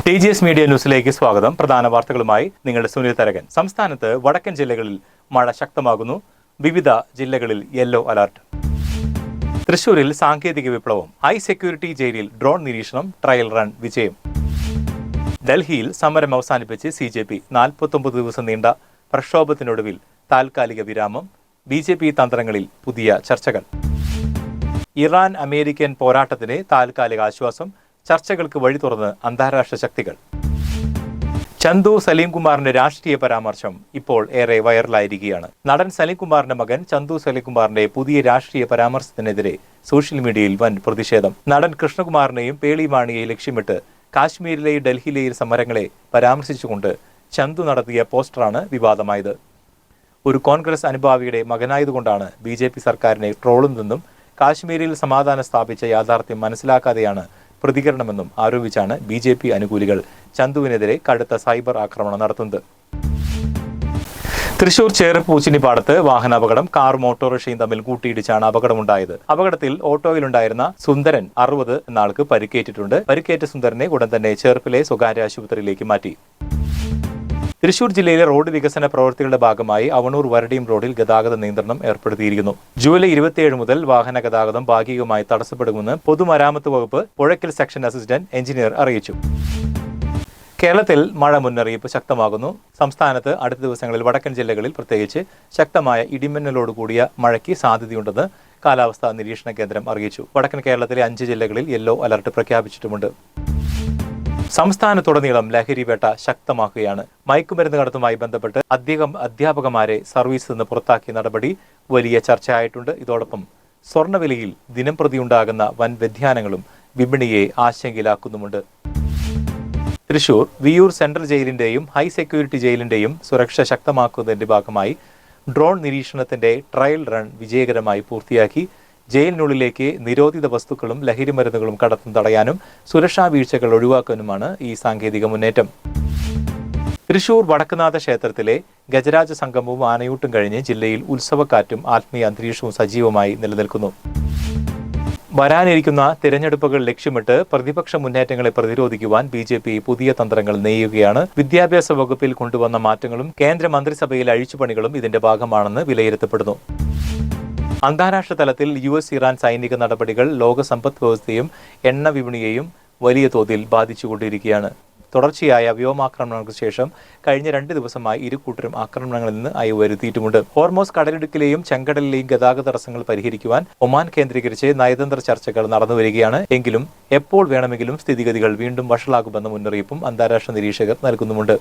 TGS media ന്യൂസിലേക്ക് സ്വാഗതം. പ്രധാന വാർത്തകളുമായി നിങ്ങളുടെ സുനിൽ തരകൻ. സംസ്ഥാനത്ത് വടക്കൻ ജില്ലകളിൽ മഴ ശക്തമാകുന്നു. വിവിധ ജില്ലകളിൽ യെല്ലോ അലർട്ട്. തൃശൂരിൽ സാങ്കേതിക വിപ്ലവം. ഹൈ സെക്യൂരിറ്റി ജയിലിൽ ഡ്രോൺ നിരീക്ഷണം, ട്രയൽ റൺ വിജയം. ഡൽഹിയിൽ സമരം അവസാനിപ്പിച്ച് CJP 49 ദിവസം നീണ്ട പ്രക്ഷോഭത്തിനൊടുവിൽ താൽക്കാലിക വിരാമം. BJP തന്ത്രങ്ങളിൽ പുതിയ ചർച്ചകൾ. ഇറാൻ അമേരിക്കൻ പോരാട്ടത്തിന് താൽക്കാലിക ആശ്വാസം. ചർച്ചകൾക്ക് വഴി തുറന്ന് അന്താരാഷ്ട്ര ശക്തികൾ. ചന്തു സലീംകുമാറിന്റെ രാഷ്ട്രീയ പരാമർശം ഇപ്പോൾ ഏറെ വൈറലായിരിക്കുകയാണ്. നടൻ സലീംകുമാറിന്റെ മകൻ ചന്തു സലീംകുമാറിന്റെ പുതിയ രാഷ്ട്രീയ പരാമർശത്തിനെതിരെ സോഷ്യൽ മീഡിയയിൽ വൻ പ്രതിഷേധം. നടൻ കൃഷ്ണകുമാറിനെയും പേളി മാണിയെയും ലക്ഷ്യമിട്ട് കാശ്മീരിലെയും ഡൽഹിയിലെയും സമരങ്ങളെ പരാമർശിച്ചുകൊണ്ട് ചന്തു നടത്തിയ പോസ്റ്ററാണ് വിവാദമായത്. ഒരു കോൺഗ്രസ് അനുഭാവിയുടെ മകനായതുകൊണ്ടാണ് BJP സർക്കാരിനെ ട്രോളുന്നതെന്നും കാശ്മീരിൽ സമാധാനം സ്ഥാപിച്ച യാഥാർത്ഥ്യം മനസ്സിലാക്കാതെയാണ് പ്രതികരണമെന്നും ആരോപിച്ചാണ് BJP അനുകൂലികൾ ചന്തുവിനെതിരെ കടുത്ത സൈബർ ആക്രമണം നടത്തുന്നത്. തൃശൂർ ചേർപ്പൂച്ചിനിപ്പാടത്ത് വാഹനാപകടം. കാറും ഓട്ടോറിക്ഷയും തമ്മിൽ കൂട്ടിയിടിച്ചാണ് അപകടമുണ്ടായത്. അപകടത്തിൽ ഓട്ടോയിലുണ്ടായിരുന്ന സുന്ദരൻ 60 എന്ന ആൾക്ക് പരിക്കേറ്റിട്ടുണ്ട്. പരിക്കേറ്റ സുന്ദരനെ ഉടൻ തന്നെ ചേർപ്പിലെ സ്വകാര്യ ആശുപത്രിയിലേക്ക് മാറ്റി. തൃശൂർ ജില്ലയിലെ റോഡ് വികസന പ്രവൃത്തികളുടെ ഭാഗമായി അവണൂർ വരടിയം റോഡിൽ ഗതാഗത നിയന്ത്രണം ഏർപ്പെടുത്തിയിരിക്കുന്നു. ജൂലൈ 27 മുതൽ വാഹന ഗതാഗതം ഭാഗികമായി തടസ്സപ്പെടുമെന്ന് പൊതുമരാമത്ത് വകുപ്പ് പുഴയ്ക്കൽ സെക്ഷൻ അസിസ്റ്റന്റ് എഞ്ചിനീയർ അറിയിച്ചു. കേരളത്തിൽ മഴ മുന്നറിയിപ്പ് ശക്തമാകുന്നു. സംസ്ഥാനത്ത് അടുത്ത ദിവസങ്ങളിൽ വടക്കൻ ജില്ലകളിൽ പ്രത്യേകിച്ച് ശക്തമായ ഇടിമിന്നലോടുകൂടിയ മഴയ്ക്ക് സാധ്യതയുണ്ടെന്ന് കാലാവസ്ഥാ നിരീക്ഷണ കേന്ദ്രം അറിയിച്ചു. വടക്കൻ കേരളത്തിലെ 5 ജില്ലകളിൽ യെല്ലോ അലർട്ട് പ്രഖ്യാപിച്ചിട്ടുമുണ്ട്. സംസ്ഥാനത്തുടനീളം ലഹരിവേട്ട ശക്തമാക്കുകയാണ്. മയക്കുമരുന്ന് കടത്തുമായി ബന്ധപ്പെട്ട് അധ്യാപകമാരെ സർവീസിൽ നിന്ന് പുറത്താക്കിയ നടപടി വലിയ ചർച്ചയായിട്ടുണ്ട്. ഇതോടൊപ്പം സ്വർണ്ണവിലയിൽ ദിനംപ്രതിയുണ്ടാകുന്ന വൻ വ്യതിയാനങ്ങളും വിപണിയെ ആശങ്കയിലാക്കുന്നുമുണ്ട്. തൃശൂർ വിയൂർ സെൻട്രൽ ജയിലിന്റെയും ഹൈ സെക്യൂരിറ്റി ജയിലിന്റെയും സുരക്ഷ ശക്തമാക്കുന്നതിന്റെ ഭാഗമായി ഡ്രോൺ നിരീക്ഷണത്തിന്റെ ട്രയൽ റൺ വിജയകരമായി പൂർത്തിയാക്കി. ജയിലിനുള്ളിലേക്ക് നിരോധിത വസ്തുക്കളും ലഹരിമരുന്നുകളും കടത്തും തടയാനും സുരക്ഷാ വീഴ്ചകൾ ഒഴിവാക്കാനുമാണ് ഈ സാങ്കേതിക മുന്നേറ്റം. തൃശൂർ വടക്കുനാഥ ക്ഷേത്രത്തിലെ ഗജരാജ സംഗമവും ആനയൂട്ടും കഴിഞ്ഞ് ജില്ലയിൽ ഉത്സവക്കാറ്റും ആത്മീയ അന്തരീക്ഷവും സജീവമായി നിലനിൽക്കുന്നു. വരാനിരിക്കുന്ന തിരഞ്ഞെടുപ്പുകൾ ലക്ഷ്യമിട്ട് പ്രതിപക്ഷ മുന്നേറ്റങ്ങളെ പ്രതിരോധിക്കുവാൻ BJP പുതിയ തന്ത്രങ്ങൾ നെയ്യുകയാണ്. വിദ്യാഭ്യാസ വകുപ്പിൽ കൊണ്ടുവന്ന മാറ്റങ്ങളും കേന്ദ്ര മന്ത്രിസഭയിലെ അഴിച്ചുപണികളും ഇതിന്റെ ഭാഗമാണെന്ന് വിലയിരുത്തപ്പെടുന്നു. അന്താരാഷ്ട്ര തലത്തിൽ US ഇറാൻ സൈനിക നടപടികൾ ലോക സമ്പദ് വ്യവസ്ഥയും എണ്ണ വിപണിയെയും വലിയ തോതിൽ ബാധിച്ചുകൊണ്ടിരിക്കുകയാണ്. തുടർച്ചയായ വ്യോമാക്രമണങ്ങൾക്ക് ശേഷം കഴിഞ്ഞ 2 ദിവസമായി ഇരുകൂട്ടരും ആക്രമണങ്ങളിൽ നിന്ന് അയവ് വരുത്തിയിട്ടുമുണ്ട്. ഹോർമോസ് കടലിടുക്കിലെയും ചെങ്കടലിലെയും ഗതാഗത തടസ്സങ്ങൾ പരിഹരിക്കുവാൻ ഒമാൻ കേന്ദ്രീകരിച്ച് നയതന്ത്ര ചർച്ചകൾ നടന്നുവരികയാണ്. എങ്കിലും എപ്പോൾ വേണമെങ്കിലും സ്ഥിതിഗതികൾ വീണ്ടും വഷളാകുമെന്ന മുന്നറിയിപ്പും അന്താരാഷ്ട്ര നിരീക്ഷകർ നൽകുന്നുമുണ്ട്.